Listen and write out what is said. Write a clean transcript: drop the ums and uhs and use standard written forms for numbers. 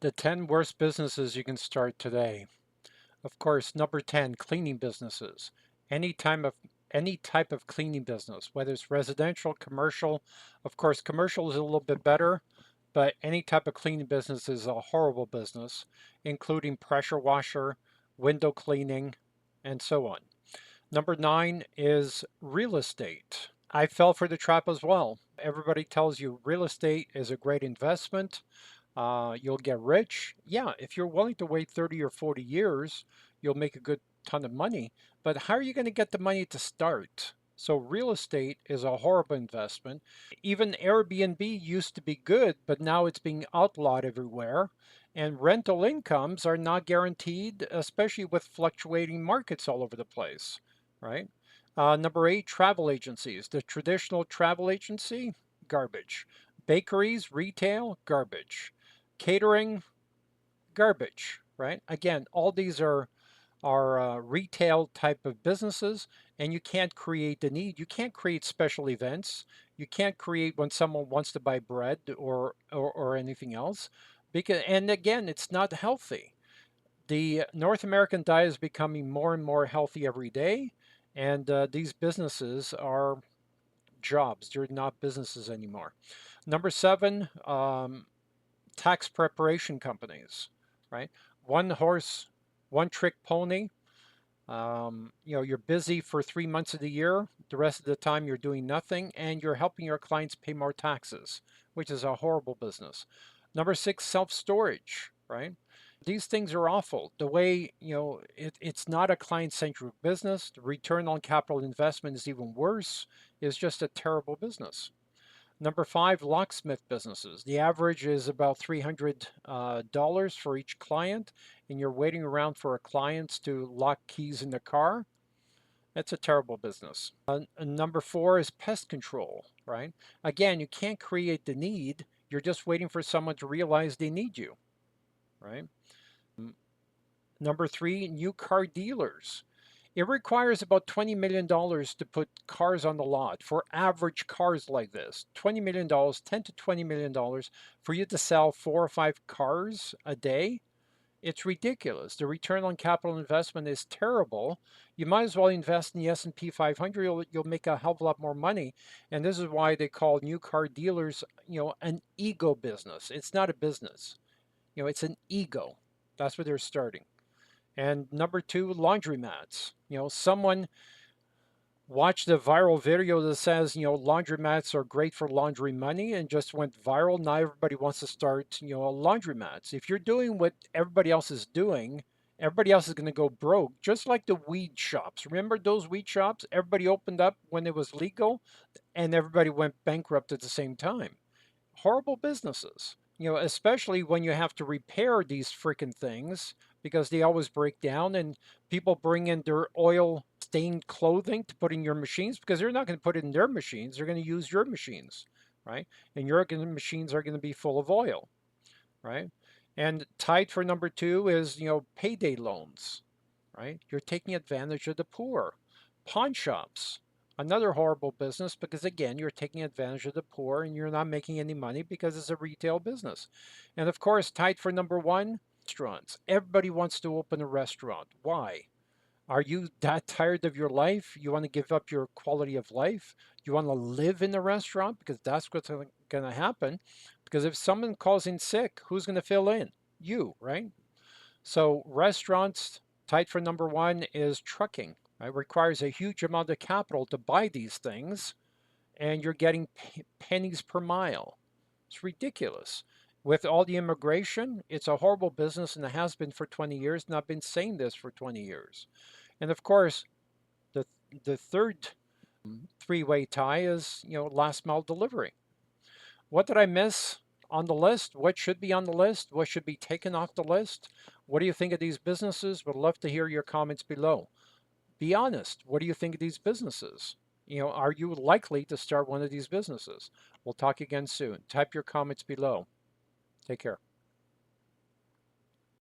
The 10 worst businesses you can start today. Of course, number 10, cleaning businesses. Any time of any type of cleaning business, whether it's residential, commercial. Of course, commercial is a little bit better, but any type of cleaning business is a horrible business, including pressure washer, window cleaning, and so on. Number 9 is real estate. I fell for the trap as well. Everybody tells you real estate is a great investment. You'll get rich. Yeah, if you're willing to wait 30 or 40 years, you'll make a good ton of money. But how are you going to get the money to start? So real estate is a horrible investment. Even Airbnb used to be good, but now it's being outlawed everywhere. And rental incomes are not guaranteed, especially with fluctuating markets all over the place, right? Number 8, travel agencies. The traditional travel agency, garbage. Bakeries, retail, garbage. Catering, garbage, right? Again, all these are retail type of businesses, and you can't create the need. You can't create special events. You can't create when someone wants to buy bread or anything else. Because and again, it's not healthy. The North American diet is becoming more and more healthy every day, and these businesses are jobs. They're not businesses anymore. Number 7, tax preparation companies, right? One horse, one trick pony. You're busy for 3 months of the year. The rest of the time, you're doing nothing, and you're helping your clients pay more taxes, which is a horrible business. Number 6, self-storage, right? These things are awful. The way, it's not a client-centric business. The return on capital investment is even worse. It's just a terrible business. Number 5, locksmith businesses. The average is about $300 for each client, and you're waiting around for a client to lock keys in the car. That's a terrible business. Number 4 is pest control, right? Again, you can't create the need. You're just waiting for someone to realize they need you, right? Number 3, new car dealers. It requires about $20 million to put cars on the lot for average cars like this. $20 million, $10 to $20 million for you to sell 4 or 5 cars a day. It's ridiculous. The return on capital investment is terrible. You might as well invest in the S&P 500. You'll make a hell of a lot more money. And this is why they call new car dealers, an ego business. It's not a business. It's an ego. That's where they're starting. And number 2, laundromats. Someone watched a viral video that says, laundromats are great for laundering money and just went viral. Now everybody wants to start, laundromats. If you're doing what everybody else is doing, everybody else is going to go broke, just like the weed shops. Remember those weed shops? Everybody opened up when it was legal and everybody went bankrupt at the same time. Horrible businesses. Especially when you have to repair these freaking things because they always break down and people bring in their oil stained clothing to put in your machines because they're not going to put it in their machines. They're going to use your machines, right? And your machines are going to be full of oil, right? And tied for number 2 is, payday loans, right? You're taking advantage of the poor. Pawn shops, another horrible business because again, you're taking advantage of the poor and you're not making any money because it's a retail business. And of course, tied for number 1, restaurants. Everybody wants to open a restaurant. Why? Are you that tired of your life? You want to give up your quality of life? You want to live in a restaurant? Because that's what's going to happen. Because if someone calls in sick, who's going to fill in? You, right? So restaurants, tied for number 1 is trucking. Right? Requires a huge amount of capital to buy these things, and you're getting pennies per mile. It's ridiculous. With all the immigration, it's a horrible business and it has been for 20 years, and I've been saying this for 20 years. And of course, the the third three-way tie is, last mile delivery. What did I miss on the list? What should be on the list? What should be taken off the list? What do you think of these businesses? Would love to hear your comments below. Be honest. What do you think of these businesses? Are you likely to start one of these businesses? We'll talk again soon. Type your comments below. Take care.